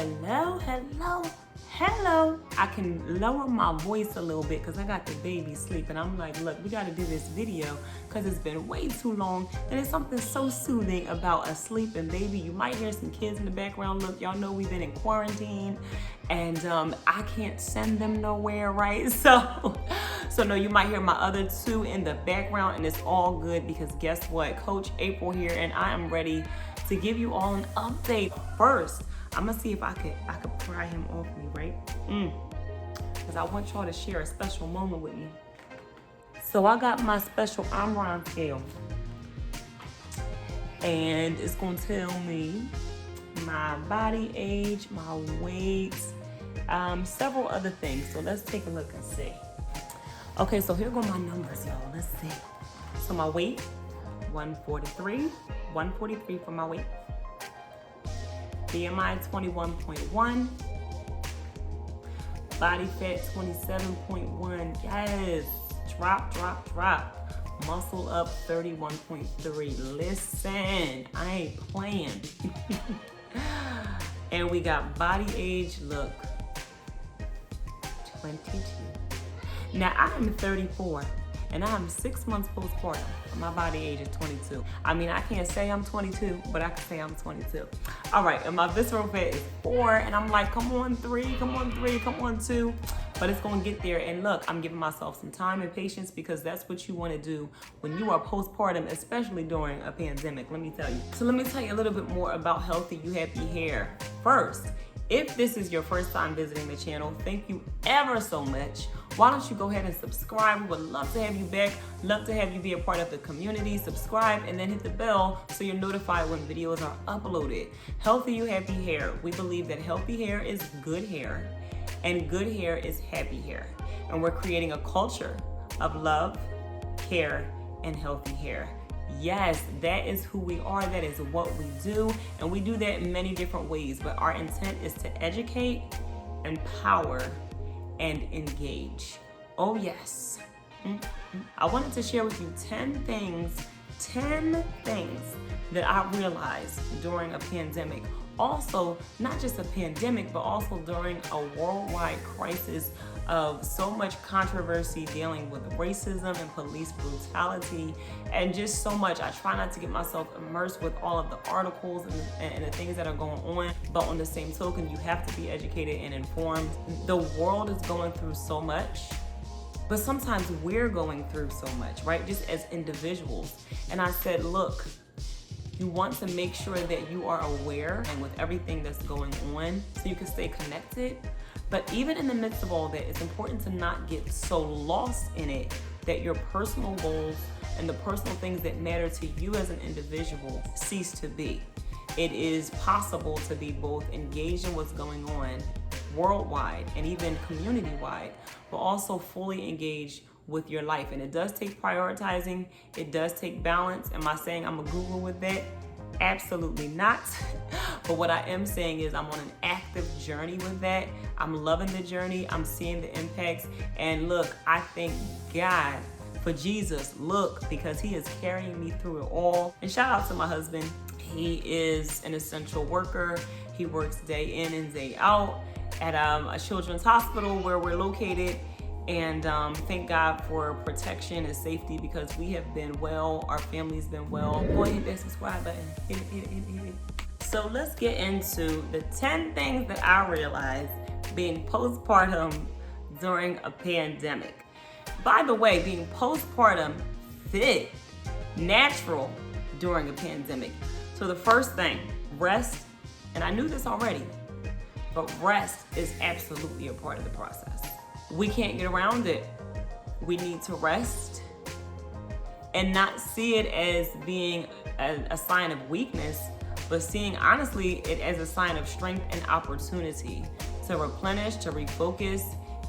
Hello, hello, hello. I can lower my voice a little bit because I got the baby sleeping. I'm like, look, we got to do this video because it's been way too long. And it's something so soothing about a sleeping baby. You might hear some kids in the background. Look, y'all know we've been in quarantine and I can't send them nowhere, right? So no, you might hear my other two in the background, and it's all good because guess what? Coach April here, and I am ready to give you all an update. First, I'm gonna see if I could pry him off me, right? Because I want y'all to share a special moment with me. So I got my special Omron scale, and it's gonna tell me my body age, my weight, several other things. So let's take a look and see. Okay, so here go my numbers, y'all. Let's see. So my weight, 143 for my weight. BMI 21.1. Body fat 27.1. Yes. Drop. Muscle up 31.3. Listen, I ain't playing. And we got body age, look, 22. Now I am 34 and I am 6 months postpartum. My body age is 22. I mean, I can't say I'm 22, but I can say I'm 22. All right, and my visceral fat is 4, and I'm like, come on 3, come on 3, come on 2. But it's gonna get there, and look, I'm giving myself some time and patience because that's what you wanna do when you are postpartum, especially during a pandemic, let me tell you. So let me tell you a little bit more about Healthy You Happy Hair. First, if this is your first time visiting the channel, thank you ever so much. Why don't you go ahead and subscribe? We would love to have you back. Love to have you be a part of the community. Subscribe and then hit the bell so you're notified when videos are uploaded. Healthy You Happy Hair. We believe that healthy hair is good hair and good hair is happy hair. And we're creating a culture of love, care, and healthy hair. Yes, that is who we are. That is what we do. And we do that in many different ways. But our intent is to educate, empower, and engage. Oh, yes. I wanted to share with you 10 things that I realized during a pandemic. Also, not just a pandemic, but also during a worldwide crisis of so much controversy dealing with racism and police brutality and just so much. I try not to get myself immersed with all of the articles and the things that are going on, but on the same token, you have to be educated and informed. The world is going through so much, but sometimes we're going through so much, right? Just as individuals. And I said, look, you want to make sure that you are aware and with everything that's going on so you can stay connected. But even in the midst of all that, it's important to not get so lost in it that your personal goals and the personal things that matter to you as an individual cease to be. It is possible to be both engaged in what's going on worldwide and even community-wide, but also fully engaged with your life. And it does take prioritizing. It does take balance. Am I saying I'm a guru with that? Absolutely not. But what I am saying is I'm on an active journey with that. I'm loving the journey. I'm seeing the impacts. And look, I thank God for Jesus, look, because he is carrying me through it all. And shout out to my husband. He is an essential worker. He works day in and day out at a children's hospital where we're located. And thank God for protection and safety because we have been well, our family's been well. Go ahead, hit that subscribe button. Hit it. So let's get into the 10 things that I realized being postpartum during a pandemic. By the way, being postpartum fit, natural during a pandemic. So the first thing, rest, and I knew this already, but rest is absolutely a part of the process. We can't get around it. We need to rest and not see it as being a sign of weakness, but seeing honestly it as a sign of strength and opportunity to replenish, to refocus,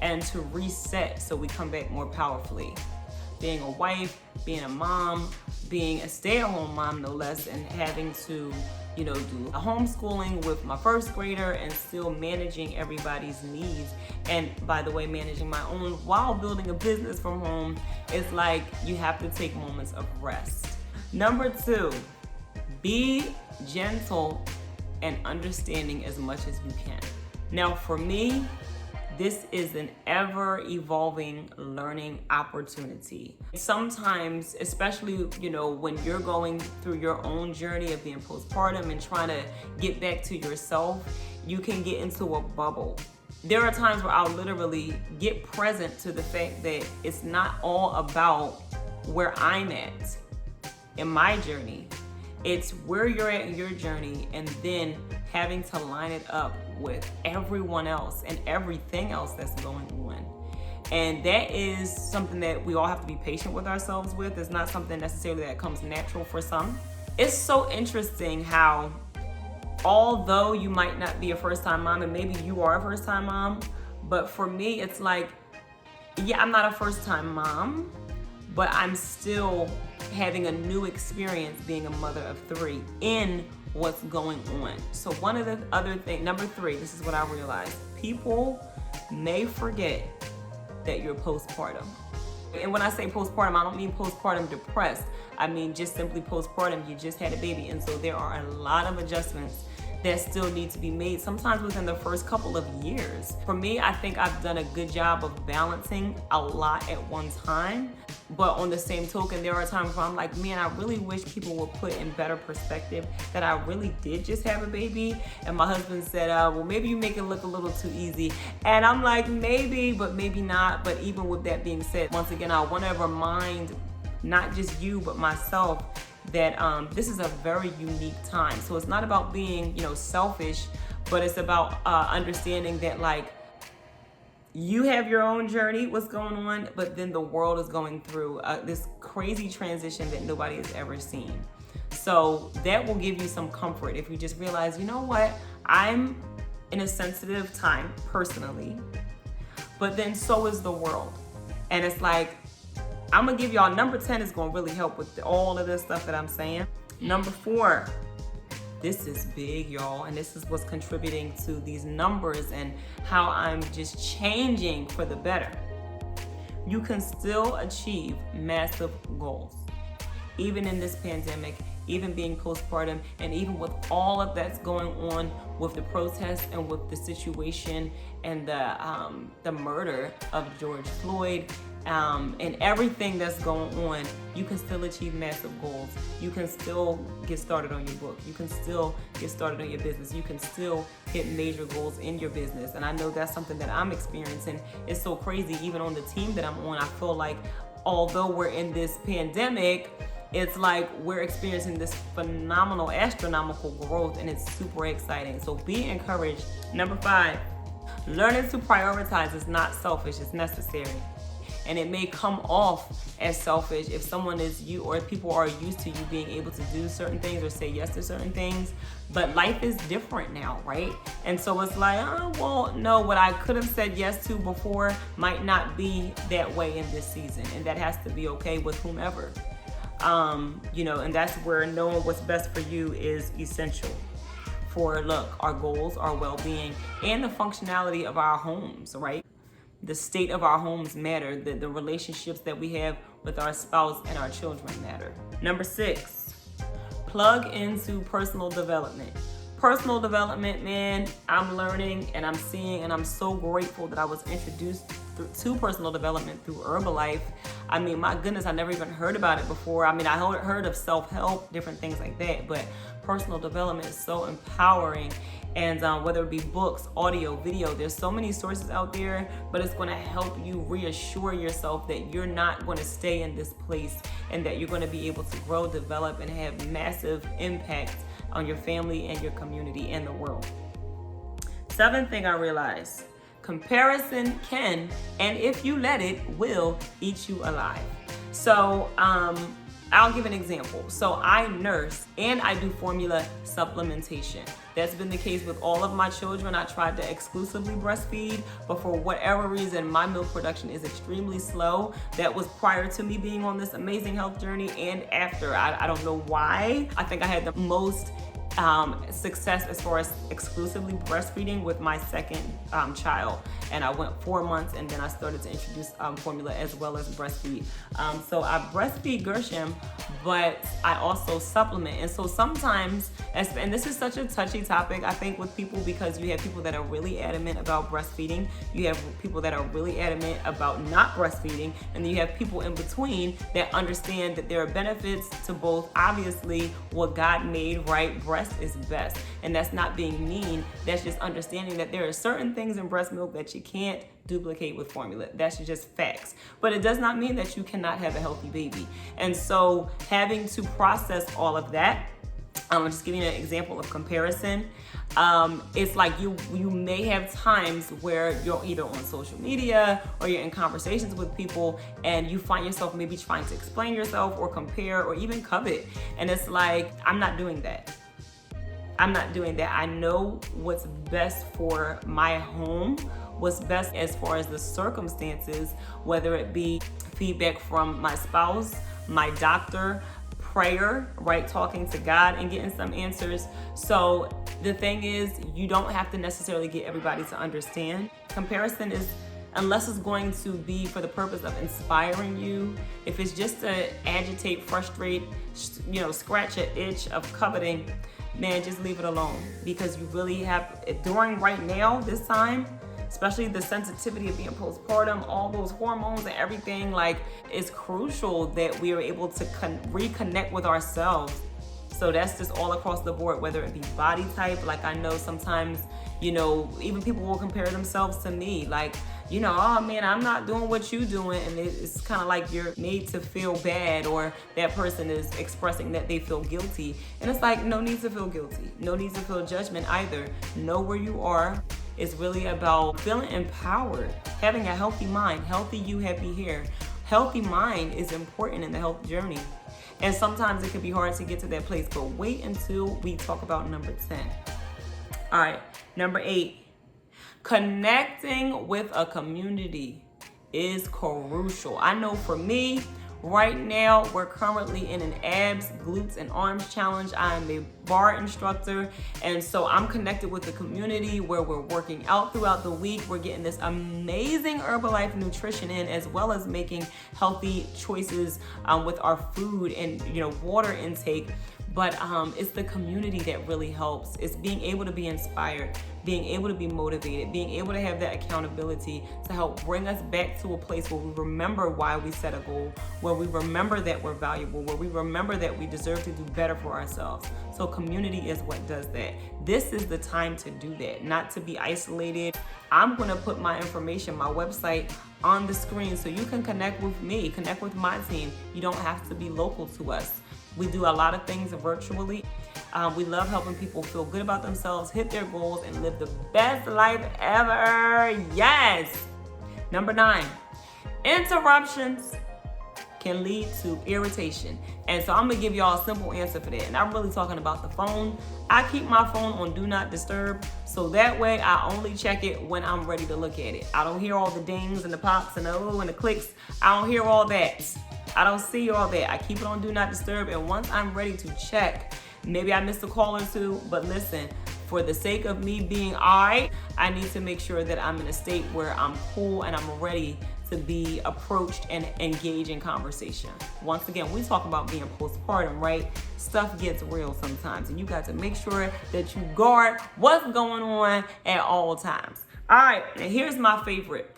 and to reset so we come back more powerfully. Being a wife, being a mom, being a stay-at-home mom no less, and having to do a homeschooling with my first grader and still managing everybody's needs. And by the way, managing my own while building a business from home is like you have to take moments of rest. Number 2, be gentle and understanding as much as you can. Now, for me, this is an ever-evolving learning opportunity. Sometimes, especially, when you're going through your own journey of being postpartum and trying to get back to yourself, you can get into a bubble. There are times where I'll literally get present to the fact that it's not all about where I'm at in my journey. It's where you're at in your journey, and then having to line it up with everyone else and everything else that's going on. And that is something that we all have to be patient with ourselves with. It's not something necessarily that comes natural for some. It's so interesting how, although you might not be a first-time mom, and maybe you are a first-time mom, but for me, it's like, yeah, I'm not a first-time mom, but I'm still having a new experience being a mother of 3 in what's going on. So one of the other things, number 3, this is what I realized. People may forget that you're postpartum. And when I say postpartum, I don't mean postpartum depressed. I mean just simply postpartum, you just had a baby. And so there are a lot of adjustments that still need to be made, sometimes within the first couple of years. For me, I think I've done a good job of balancing a lot at one time. But on the same token, there are times where I'm like, man, I really wish people would put in better perspective that I really did just have a baby. And my husband said, well, maybe you make it look a little too easy. And I'm like, maybe, but maybe not. But even with that being said, once again, I want to remind not just you, but myself, that this is a very unique time. So it's not about being, selfish, but it's about understanding that, like, you have your own journey, what's going on, but then the world is going through this crazy transition that nobody has ever seen. So that will give you some comfort if you just realize, you know what, I'm in a sensitive time personally, but then so is the world. And it's like, I'm gonna give y'all, number 10 is gonna really help with all of this stuff that I'm saying. Number 4, this is big, y'all, and this is what's contributing to these numbers and how I'm just changing for the better. You can still achieve massive goals, even in this pandemic, even being postpartum, and even with all of that's going on with the protests and with the situation and the murder of George Floyd, and everything that's going on, you can still achieve massive goals. You can still get started on your book. You can still get started on your business. You can still hit major goals in your business. And I know that's something that I'm experiencing. It's so crazy. Even on the team that I'm on, I feel like although we're in this pandemic, it's like we're experiencing this phenomenal, astronomical growth, and it's super exciting. So be encouraged. Number 5, learning to prioritize is not selfish, it's necessary. And it may come off as selfish if someone is you, or if people are used to you being able to do certain things or say yes to certain things. But life is different now, right? And so it's like, well, no, what I could have said yes to before might not be that way in this season. And that has to be okay with whomever. And that's where knowing what's best for you is essential for, look, our goals, our well-being, and the functionality of our homes, right? The state of our homes matter. The relationships that we have with our spouse and our children matter. Number 6, plug into personal development. Personal development, man, I'm learning and I'm seeing, and I'm so grateful that I was introduced to personal development through Herbalife. I mean, my goodness, I never even heard about it before. I mean, I heard of self-help, different things like that, but personal development is so empowering. And whether it be books, audio, video, there's so many sources out there, but it's going to help you reassure yourself that you're not going to stay in this place, and that you're going to be able to grow, develop, and have massive impact on your family and your community and the world. 7th thing I realized, comparison can, and if you let it, will eat you alive. So I'll give an example. So I nurse and I do formula supplementation. That's been the case with all of my children. I tried to exclusively breastfeed, but for whatever reason, my milk production is extremely slow. That was prior to me being on this amazing health journey and after. I don't know why. I think I had the most success as far as exclusively breastfeeding with my second child, and I went 4 months, and then I started to introduce formula as well as breastfeed. So I breastfeed Gershom, but I also supplement. And so sometimes, and this is such a touchy topic, I think, with people, because you have people that are really adamant about breastfeeding, you have people that are really adamant about not breastfeeding, and then you have people in between that understand that there are benefits to both. Obviously, what God made, right? Breast is best. And that's not being mean. That's just understanding that there are certain things in breast milk that you can't duplicate with formula. That's just facts. But it does not mean that you cannot have a healthy baby. And so having to process all of that, I'm just giving you an example of comparison. It's like you may have times where you're either on social media or you're in conversations with people and you find yourself maybe trying to explain yourself or compare or even covet. And it's like, I'm not doing that. I'm not doing that. I know what's best for my home, what's best as far as the circumstances, whether it be feedback from my spouse, my doctor, prayer, right? Talking to God and getting some answers. So the thing is, you don't have to necessarily get everybody to understand. Comparison is, unless it's going to be for the purpose of inspiring you, if it's just to agitate, frustrate, scratch an itch of coveting, man, just leave it alone. Because you really have, during right now, this time, especially the sensitivity of being postpartum, all those hormones and everything, like, it's crucial that we are able to reconnect with ourselves. So that's just all across the board, whether it be body type. Like, I know sometimes, even people will compare themselves to me. Like, oh man, I'm not doing what you doing. And it's kind of like you're made to feel bad, or that person is expressing that they feel guilty. And it's like, no need to feel guilty. No need to feel judgment either. Know where you are. It's really about feeling empowered, having a healthy mind, healthy you, happy hair. Healthy mind is important in the health journey. And sometimes it can be hard to get to that place, but wait until we talk about number 10. All right, number 8. Connecting with a community is crucial. I know for me, right now, we're currently in an abs, glutes, and arms challenge. I am a bar instructor, and so I'm connected with the community where we're working out throughout the week. We're getting this amazing Herbalife nutrition in, as well as making healthy choices with our food and water intake. But it's the community that really helps. It's being able to be inspired, being able to be motivated, being able to have that accountability to help bring us back to a place where we remember why we set a goal, where we remember that we're valuable, where we remember that we deserve to do better for ourselves. So community is what does that. This is the time to do that, not to be isolated. I'm gonna put my information, my website, on the screen so you can connect with me, connect with my team. You don't have to be local to us. We do a lot of things virtually. We love helping people feel good about themselves, hit their goals, and live the best life ever. Yes! Number 9, interruptions can lead to irritation. And so I'm gonna give y'all a simple answer for that. And I'm really talking about the phone. I keep my phone on Do Not Disturb, so that way I only check it when I'm ready to look at it. I don't hear all the dings and the pops and the and the clicks. I don't hear all that. I don't see all that. I keep it on Do Not Disturb, and once I'm ready to check, maybe I missed a call or two, but listen, for the sake of me being I need to make sure that I'm in a state where I'm cool and I'm ready to be approached and engage in conversation. Once again, we talk about being postpartum, right? Stuff gets real sometimes, and you got to make sure that you guard what's going on at all times. All right, and here's my favorite.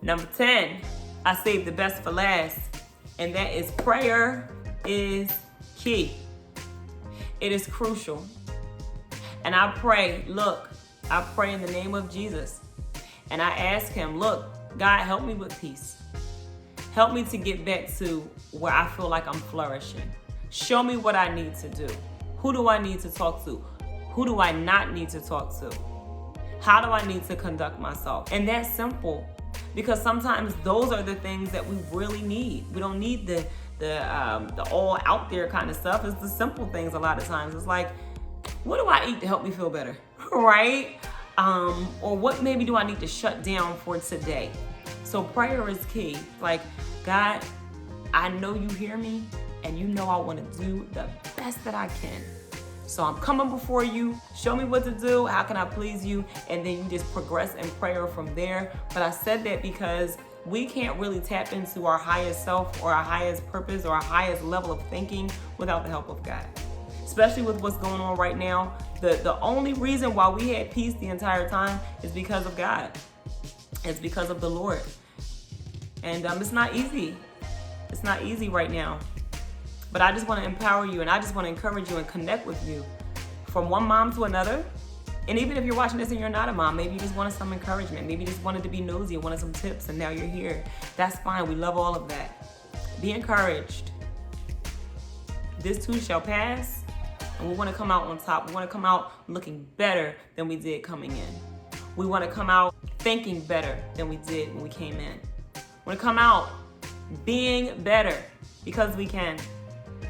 Number 10, I saved the best for last, and that is prayer is key. It is crucial. And I pray in the name of Jesus. And I ask him, look, God, help me with peace. Help me to get back to where I feel like I'm flourishing. Show me what I need to do. Who do I need to talk to? Who do I not need to talk to? How do I need to conduct myself? And that's simple. Because sometimes those are the things that we really need. We don't need the all out there kind of stuff. It's the simple things a lot of times. It's like, what do I eat to help me feel better, right? Or what maybe do I need to shut down for today? So prayer is key. Like, God, I know you hear me, and you know I want to do the best that I can. So I'm coming before you. Show me what to do. How can I please you? And then you just progress in prayer from there. But I said that because we can't really tap into our highest self or our highest purpose or our highest level of thinking without the help of God. Especially with what's going on right now, the only reason why we had peace the entire time is because of God. It's because of the Lord. And it's not easy. It's not easy right now. But I just want to empower you, and I just want to encourage you and connect with you from one mom to another. And even if you're watching this and you're not a mom, maybe you just wanted some encouragement. Maybe you just wanted to be nosy, wanted some tips, and now you're here. That's fine. We love all of that. Be encouraged. This too shall pass, and we want to come out on top. We want to come out looking better than we did coming in. We want to come out thinking better than we did when we came in. We want to come out being better because we can.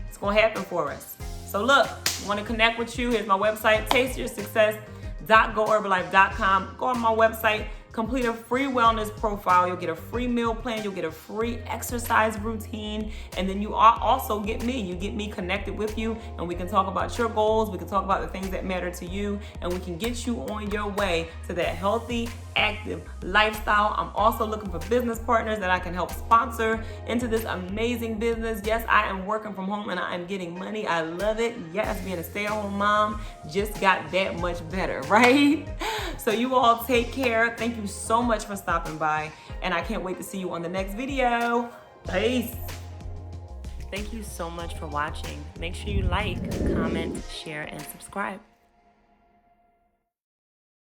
It's going to happen for us. So look, I want to connect with you. Here's my website, tasteyoursuccess.goherbalife.com. Go on my website, complete a free wellness profile. You'll get a free meal plan. You'll get a free exercise routine. And then you also get me. You get me connected with you, and we can talk about your goals. We can talk about the things that matter to you, and we can get you on your way to that healthy, active lifestyle. I'm also looking for business partners that I can help sponsor into this amazing business. Yes, I am working from home and I am getting money. I love it. Yes, being a stay-at-home mom just got that much better, right? So you all take care. Thank you so much for stopping by, and I can't wait to see you on the next video. Peace. Thank you so much for watching. Make sure you like, comment, share, and subscribe.